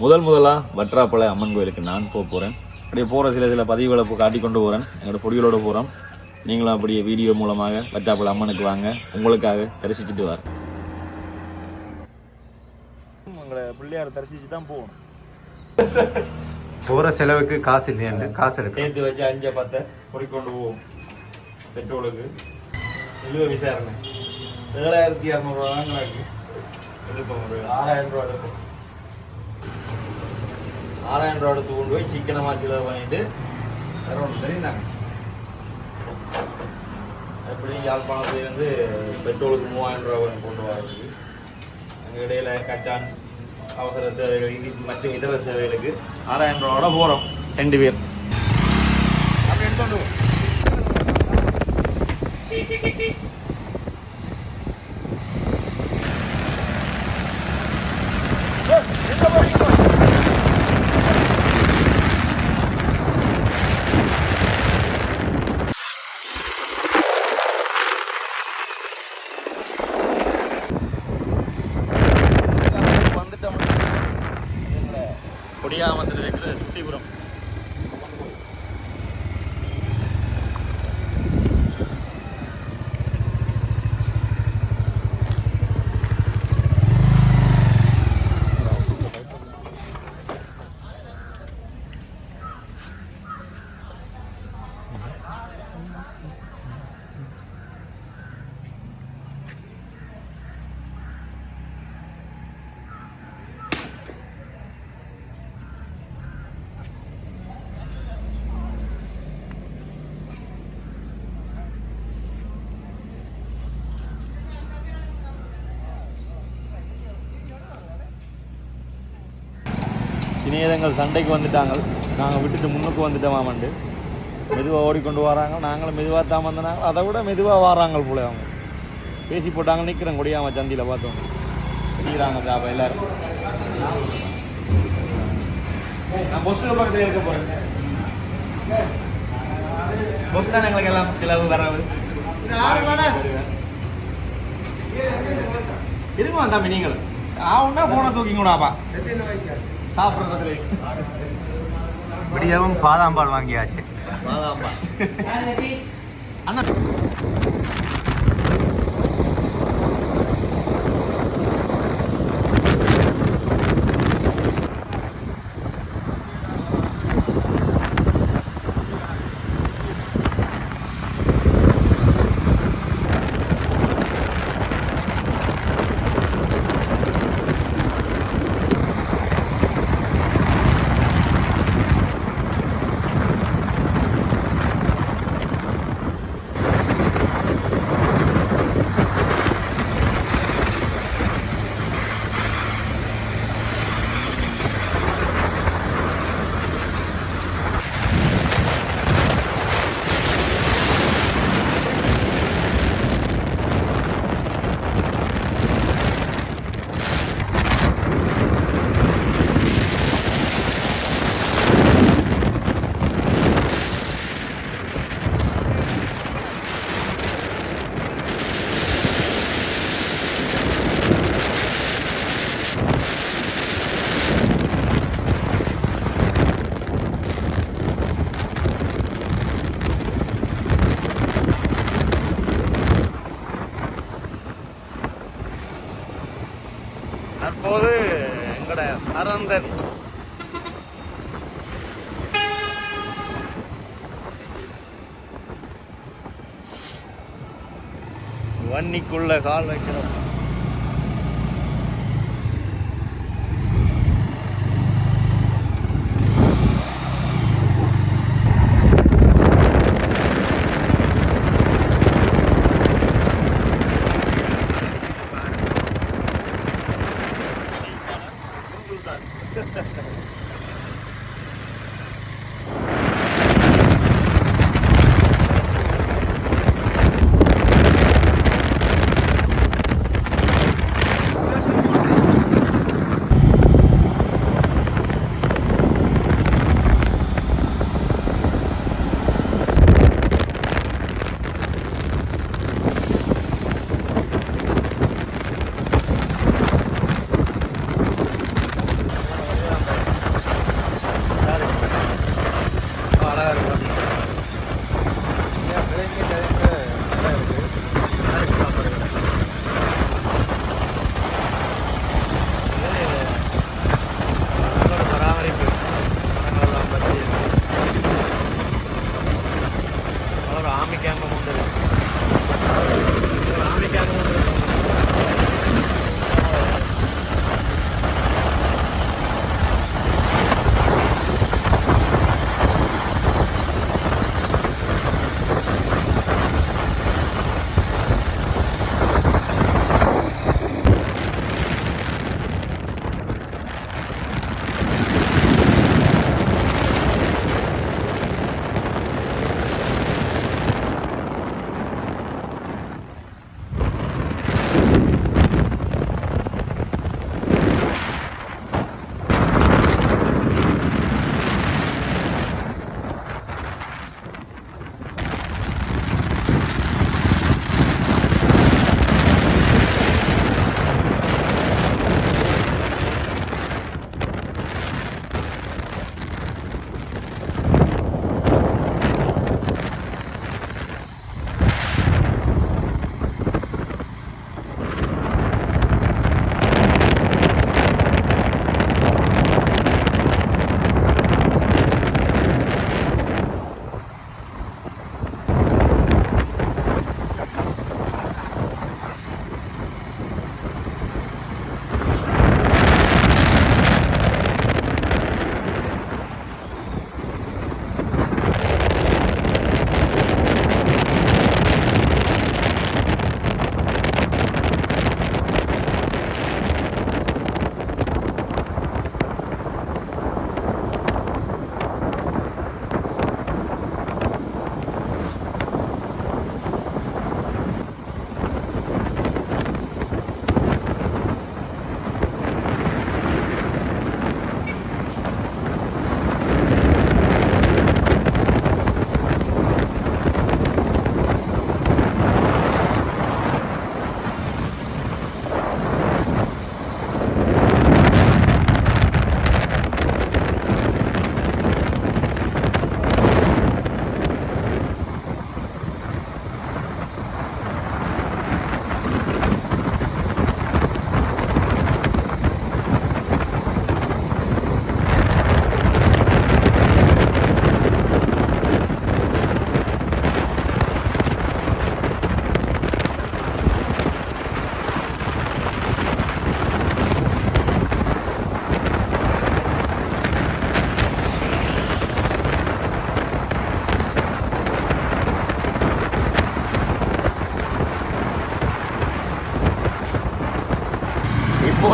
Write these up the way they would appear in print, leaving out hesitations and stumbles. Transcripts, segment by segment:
முதலாக வற்றாப்பளை அம்மன் கோயிலுக்கு நான் போகிறேன். அப்படியே போகிற சில பதிவுகளை காட்டி கொண்டு போகிறேன். எங்களோட பொடிகளோடு போகிறோம். நீங்களும் அப்படியே வீடியோ மூலமாக வற்றாப்பளை அம்மனுக்கு வாங்க, உங்களுக்காக தரிசிச்சுட்டு வர. உங்களை பிள்ளையார் தரிசிச்சு தான் போகணும். போகிற செலவுக்கு காசு இல்லையாண்டு காசு எடுத்து சேர்த்து வச்சு 5-10 பொறிக்கொண்டு போவோம். பெட்ரோலுக்கு நிலுவை விசாரணை 7,200 ரூபா தான் கணக்கு. எடுப்போம், ஒரு 6,000 ரூபா எடுப்போம். 6,000 ரூபா எடுத்து கொண்டு போய் சிக்கனமாக செலவு பண்ணிட்டு வேற ஒன்று தெரியுந்தாங்க. எப்படி யாழ்ப்பாணத்துல வந்து பெட்ரோலுக்கு 3,000 ரூபா கொண்டு வர்றதுக்கு, அங்கே இடையில கச்சான் அவசர தேவைகள் மற்றும் இதர சேவைகளுக்கு 6,000 ரூபாவோட போகிறோம் 2 பேர். அப்படி எடுத்துட்டு கொடியாமத்தில் இருக்கிற சுட்டிபுரம். சிநேகங்கள் சண்டைக்கு வந்துட்டாங்க. நாங்கள் விட்டுட்டு முன்னுக்கு வந்துட்டோமாமண்டு மெதுவாக ஓடிக்கொண்டு வராங்க. நாங்களும் மெதுவாக தான் வந்தனாங்க. அதை விட மெதுவாக வராங்க போல. அவங்க பேசி போட்டாங்க. நிற்கிறேன் கொடியாமல் சந்தியில் பார்த்தோம். செய்கிறாங்க ஜாபா எல்லோரும். நான் பஸ்ஸில் பக்கத்தில் இருக்க போகிறேன். பஸ் தான் எங்களுக்கு எல்லாம் செலவு வரவு இருங்க. தம்பி நீங்களும் ஆவுன்னா ஃபோனை தூக்கிங்கூடாப்பா. சாப்பிட்றதுல இப்படியாவும் பாதாம்பால் வாங்கியாச்சு. பாதாம்பால் அண்ணா தற்போது எங்கட அரந்தன் வன்னிக்குள்ள கால் வைக்கிறோம்.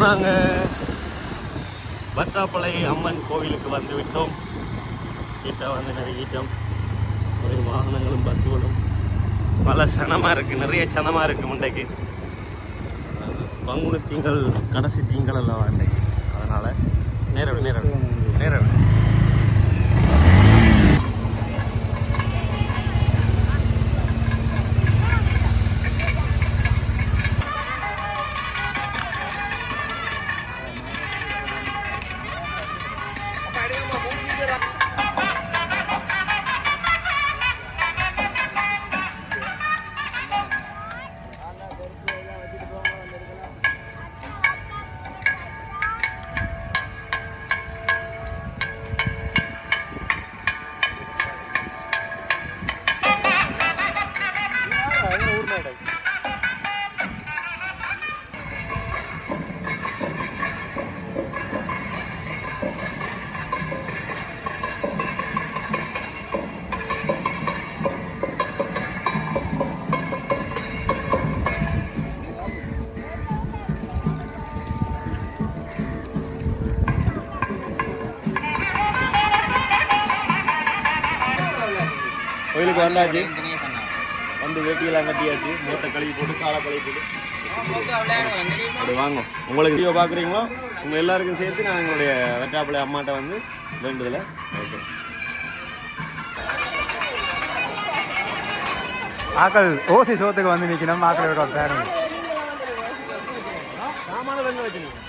நாங்கள் வற்றாப்பளை அம்மன் கோவிலுக்கு வந்து விட்டோம். கிட்ட வந்து நெருங்கிட்டோம். ஒரே வாகனங்களும் பஸ்ஸுகளும் பல சனமாக இருக்குது, நிறைய சனமாக இருக்குது. முண்டைக்கு பங்குனி திங்கள் கடைசி திங்கள் அல்லவா இன்றைக்கு, அதனால் நேரம் கோயிலுக்கு வந்தாச்சு. வந்து வேட்டியெல்லாம் கட்டியாச்சு. மூட்டை கழுவி போட்டு காலை கழுவி போட்டு அப்படி வாங்க. உங்களுக்கு வீடியோ பார்க்குறீங்களோ உங்கள் எல்லாருக்கும் சேர்த்து நான் எங்களுடைய வெற்றாப்பளை அம்மாட்ட வந்து வேண்டுதலை வைக்கிறேன். ஆக்கள் ஓசி சோத்துக்கு வந்து நிற்கணும். ஆக்களோட பேர் சாமான வெங்க வச்சுருங்க.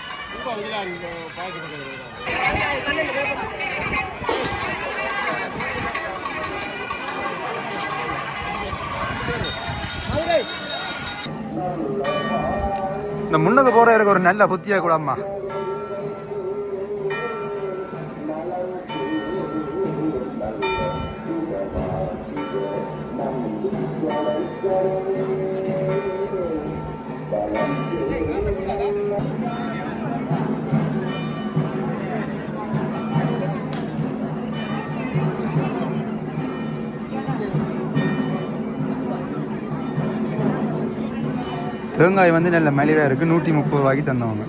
இந்த முன்னுக்கு போற எனக்கு ஒரு நல்ல புத்தியா கூட அம்மா. தேங்காய் வந்து நல்ல மலிவாக இருக்குது. 130 ரூபாய்க்கு தந்தவங்க.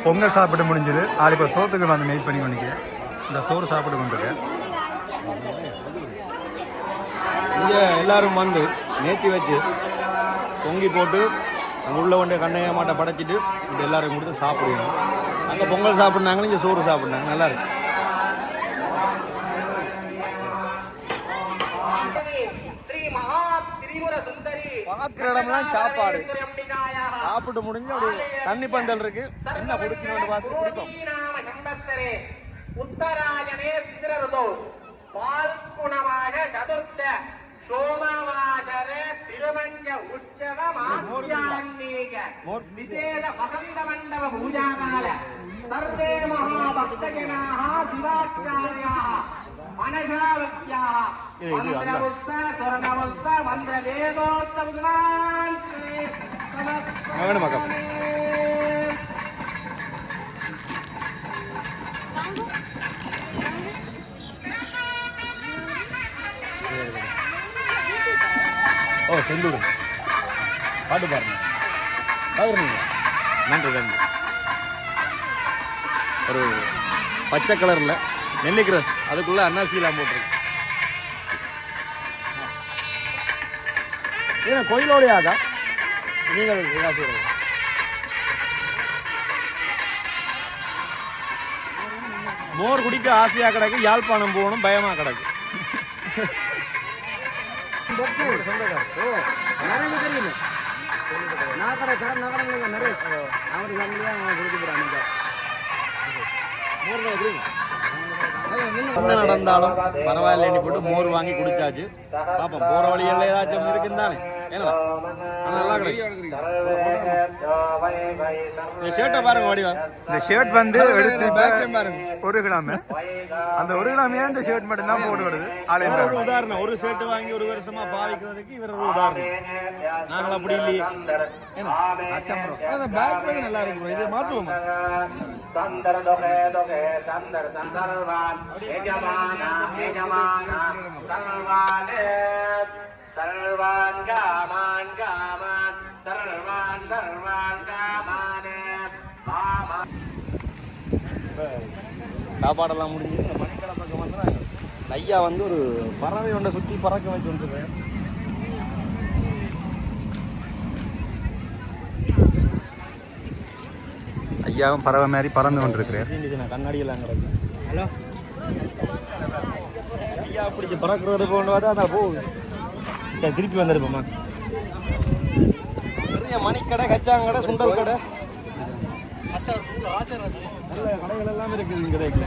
பொங்கல் சாப்பிட்டு முடிஞ்சது. ஆள் இப்போ சோத்துக்கு வந்து வெயிட் பண்ணி பண்ணிக்கிறேன். இந்த சோறு சாப்பிட்டு கொண்டிருக்கேன். இங்கே எல்லாரும் வந்து நேற்றி வச்சு பொங்கி போட்டு உள்ள கொண்டே கண்ணைய மாட்டை படைச்சிட்டு இங்கே எல்லாரும் கொடுத்து சாப்பிடுவோம். அங்கே பொங்கல் சாப்பிட்னாங்களும் இங்கே சோறு சாப்பிட்னாங்க. நல்லா இருக்கு. பார்க்குற இடம்லாம் சாப்பாடு. சாப்பிட்டு முடிஞ்சு அப்படி தண்ணி பந்தல் இருக்கு. என்ன குடிக்கணும்னு பார்த்து குடிப்போம். உத்தராயணே சிசிரருதோ பால்குணமாக சதுர்த்த சோமவாசரே திருமஞ்ச உற்சவம் ஆத்யான்மீக விசேஷ வசந்த மண்டப பூஜாகால சர்வே மகாபக்தஜனாः சிவாச்சார்யாः அனகாவத்யாः மந்திரவுத்த சொர்ணவுத்த மந்திர வேதோக்த வித்வான் ஸ்ரீ நமஸ்காரம். ஓ செந்தூர் பாட்டு பாருங்க. நன்றி நன்றி. ஒரு பச்சை கலரில் நெல்லிக்கிரஸ் அதுக்குள்ளே அன்னாசிலாம் போட்டிருக்கு. ஏன்னா கோயிலோடைய ஆகா நீங்கள் மோர் குடிக்க ஆசையாக கிடக்கு, யாழ்ப்பாணம் போகணும் பயமாக கிடக்கு. என்ன நடந்தாலும் பரவாயில்லைன்னு போட்டு மோர் வாங்கி குடிச்சாச்சு. பாப்போம் போற வழியில் ஏதாச்சும் இருக்குன்னு தானே. ஏன்னா நல்லா கிடைக்கும். இந்த ஷர்ட்டை பாருங்க வடிவா. இந்த ஷர்ட் வந்து எடுத்து பாருங்க 1 கிராம். அந்த 1 கிராமே இந்த ஷர்ட் மட்டும் தான் போட்டு வருது. ஒரு உதாரணம், ஒரு ஷர்ட் வாங்கி 1 வருஷமா பாவிக்கிறதுக்கு இவர் ஒரு உதாரணம். நாங்கள் அப்படி இல்லையே. பேக் நல்லா இருக்கு. இது மாற்றுவோம். சர்வான் காமான் காமான் சர்வான் சர்வான் காமானே மாமா. சாப்பாடெல்லாம் முடிஞ்சு இந்த மணிக்கடை பக்கம் வந்துடுறாங்க. ஐயா வந்து ஒரு பறவை ஒன்றை சுற்றி பறக்க வச்சு வந்துருக்கேன். ஐயாவும் பறவை மாதிரி பறந்து கொண்டு இருக்கிறேன். கண்ணாடியெல்லாம் கிடக்கு. ஹலோ ஐயா பிடிச்சி பறக்கிறதுக்கு கொண்டு பார்த்தா அதான் போகுது. சரி திருப்பி வந்துருப்போம்மா. நிறைய மணிக்கடை, கச்சாங்கடை, சுண்டல் கடை, நல்ல கடைகள் எல்லாம் இருக்குது இந்த கடையில்.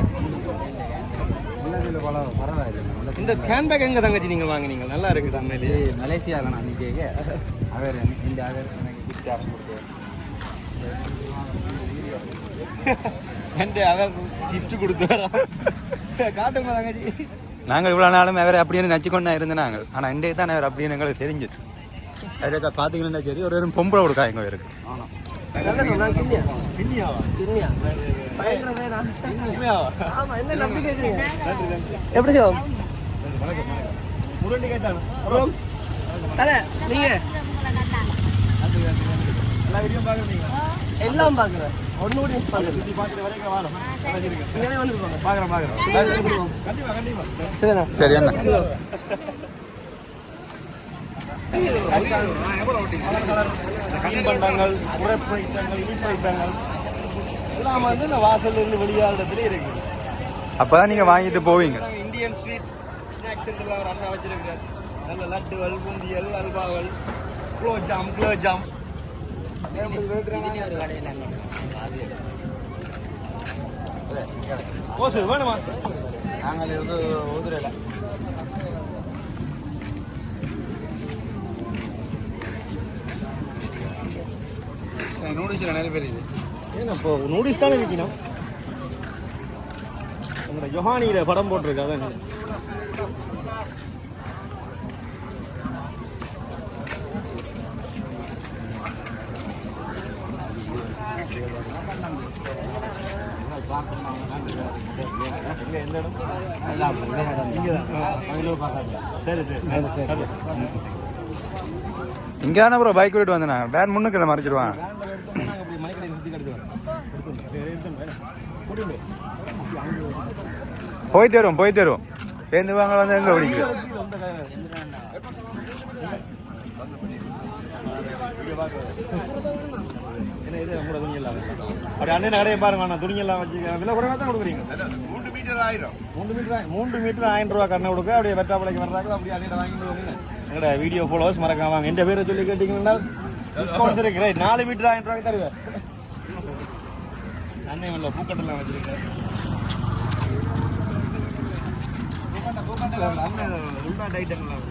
இந்த ஹேண்ட்பேக் எங்கே தங்கச்சி நீங்கள் வாங்கினீங்க? நல்லா இருக்குது அண்மையிலே. மலேசியாவில் நான் நிற்க அவர் இந்த அவர் எனக்கு கிஃப்ட் ஆரம்பி கொடுத்தேன். அவர் கிஃப்ட் கொடுத்தாரா? காட்டுங்க தங்கச்சி. நாங்கள் இவ்வளோ நாளும் அவரை அப்படின்னு நச்சுக்கொண்டா இருந்தோம் நாங்கள். ஆனால் இன்றைக்கு தான் அவர் அப்படின்னு எங்களுக்கு தெரிஞ்சிச்சு. அவரை பார்த்தீங்கன்னா சரி ஒரு பொம்பளை கொடுக்கா எங்கே இருக்கு. எப்படி எல்லாம் பாக்குறேன். ஒன்னு கூட மிஸ் பண்ணல. சுத்தி பார்த்துட்டு வரைக்கும் வாரம். இங்கவே வந்து பாக்குறேன். கண்டிப்பா. சரி அண்ணா. கண்பண்டங்கள், உரைப்பைட்டங்கள், இனிப்பைட்டங்கள் எல்லாம் வந்து இந்த வாசல்ல இருந்து வெளியாடுறதுல இருக்குது. அப்பதான் நீங்க வாங்கிட்டு போவீங்க. இந்தியன் ஸ்வீட் ஸ்நாக்ஸ் சென்டர்ல ஒரு அண்ணா வச்சிருக்காரு. நல்ல லட்டுகள், பூந்தியல், அல்வாகள், குலோஜாம். ஓசு வேணுமா? நாங்கள் இருந்து ஊதுரையில நூடுல்ஸ்ல நிறைய பேர் இது. ஏன்னா இப்போ நூடுல்ஸ் தானே விற்கணும். உங்களோட யோஹானியில படம் போட்டிருக்கு. அதான் எந்த இடம்? சரி சரி. இங்கேதானே ப்ரோ பைக் விட்டு வந்தேன். வேன் முன்னுக்கு மறைச்சிடுவான். போயிட்டு வருவோம். சேர்ந்து வாங்க வந்து எங்க பிடிக்குது. அப்படி அண்ணன் நிறைய பாருங்க. அண்ணா துணியெல்லாம் வச்சுருக்கேன். விலை குறைவாக தான் கொடுக்குறீங்க. 3 மீட்டர் 1000 ரூபா கண்ணை கொடுக்க. அப்படியே வெட்டாப்பளைக்கு வர்றாங்க. அப்படியே அண்ணன் வாங்கிட்டு எங்களோட வீடியோ ஃபாலோவர்ஸ் மறக்காம வாங்க. எந்த பேரை சொல்லி கேட்டீங்கன்னா டிஸ்கவுண்ட்ஸ் இருக்கு. ரைட் 4 மீட்டர் 1000 ரூபாய்க்கு தருவேன். அண்ணன் இல்லை பூக்கட்டெல்லாம் வச்சிருக்கேன். ஐட்டங்கள்லாம்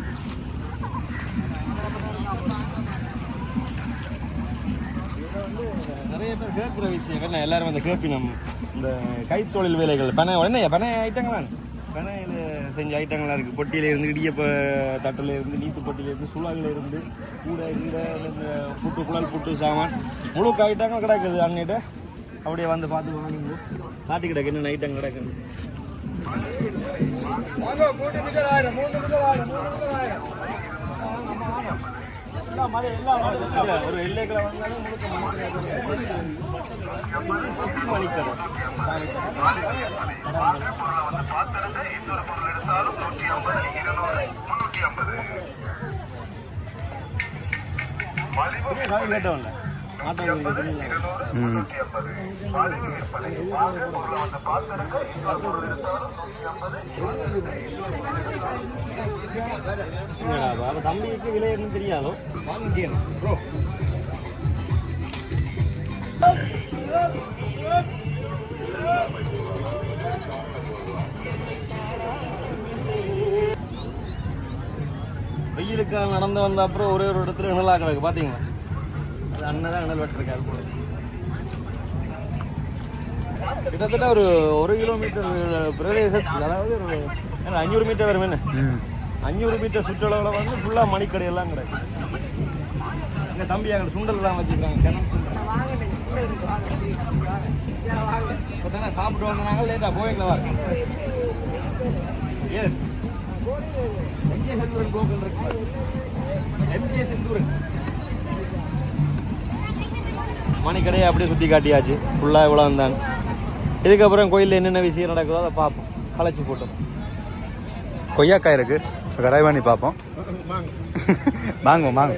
நிறைய பேர் கேட்குற விஷயங்கள் எல்லாரும் வந்து கேட்பினோம். இந்த கைத்தொழில் வேலைகள் பனை ஐட்டங்களாம் பனையில் செஞ்ச ஐட்டங்களாக இருக்குது. பொட்டியிலேருந்து இடியப்ப தட்டிலேருந்து நீத்து பொட்டியிலேருந்து சுழாவிலேருந்து கூட இந்த புட்டு குழல் புட்டு சாமான் முழு ஐட்டங்கள் கிடக்குது. அன்னிட்ட அப்படியே வந்து பார்த்து வாங்கிங்க. காட்டி கிடக்கு என்னென்ன ஐட்டம் கிடக்குது. ஒரு எல்லைகளை வந்தாலும் மணிக்கடை கேட்டவன்ல ஆட்டோ ம் அப்போ தம்பிக்கு விலை என்னன்னு தெரியாதோ வாங்கிக்கணும் ப்ரோ. வெயிலுக்காக நடந்து வந்த அப்புறம் ஒரே ஒரு இடத்துல இணலா கிடக்கு பார்த்தீங்களா? அது அண்ணன் தான் இணல் வெட்டிருக்காரு போல. கிட்டத்தட்ட ஒரு 1 கிலோமீட்டர் பிரதேசத்தில், அதாவது ஒரு 500 மீட்டர் வரும். என்ன 500 மீட்டர் சுற்றளவில் வந்து ஃபுல்லாக மணிக்கடையெல்லாம் கிடக்கு. இந்த தம்பி அங்கே சுண்டல் தான் வச்சுருக்காங்க. இப்போ தானே சாப்பிட்டு வந்தாங்க, லேட்டாக போய்ங்களா வாங்க. ஏன் எம்ஜே செந்தூரன் கோவில் இருக்கு. எம்ஜே செந்தூரன் மணிக்கடையை அப்படியே சுற்றி காட்டியாச்சு. ஃபுல்லாக இவ்வளோ வந்தாங்க. இதுக்கப்புறம் கோயிலில் என்னென்ன விஷயம் நடக்குதோ அதை பார்ப்போம். களைச்சி போட்டோம். கொய்யாக்காய் இருக்கு, ட்ரை பண்ணி பார்ப்போம். வாங்க வாங்க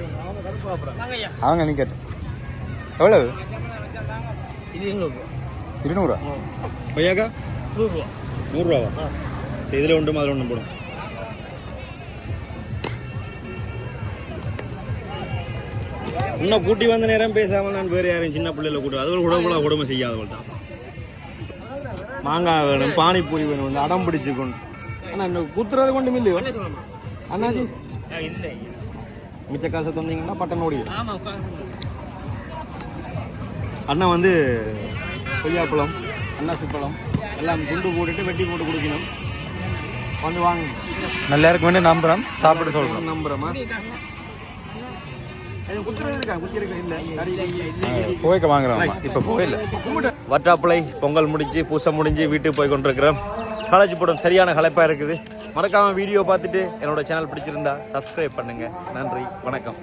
அவங்க நீ கேட்டு எவ்வளவு? 200 கொய்யாக்கா 100 சரி, இதில் ஒன்று அதில் ஒன்று போடும். இன்னும் கூட்டி வந்த நேரம் பேசாமல் நான் வேறு யாரையும் சின்ன பிள்ளைகளை கூட்டு அதுவும் கூட கொடுமை செய்யாதவள் தான். மாங்காய் வேணும், பானிபூரி வேணும், வந்து அடம் பிடிச்சு கொண்டு. ஆனால் இந்த குத்துறது கொண்டு இல்லையோ அண்ணாச்சி? மிச்ச காசை தந்தீங்கன்னா பட்டன் ஓடி. அண்ணன் வந்து கொய்யாப்பழம், அன்னாசிப்பழம் எல்லாம் துண்டு போட்டுட்டு வெட்டி போட்டு குடிக்கணும். வந்து வாங்க. நல்லா இருக்கு வேண்டிய நம்புறோம், சாப்பிட்டு சொல்றோம். நம்புறோமா? போய்க்க வாங்குறோம். இப்போ போயில வட்டாப்புளை பொங்கல் முடிஞ்சு பூசை முடிஞ்சு வீட்டுக்கு போய் கொண்டிருக்கிறோம். காலேஜ் போடும் சரியான களைப்பாக இருக்குது. மறக்காமல் வீடியோ பார்த்துட்டு என்னோட சேனல் பிடிச்சிருந்தா சப்ஸ்கிரைப் பண்ணுங்கள். நன்றி, வணக்கம்.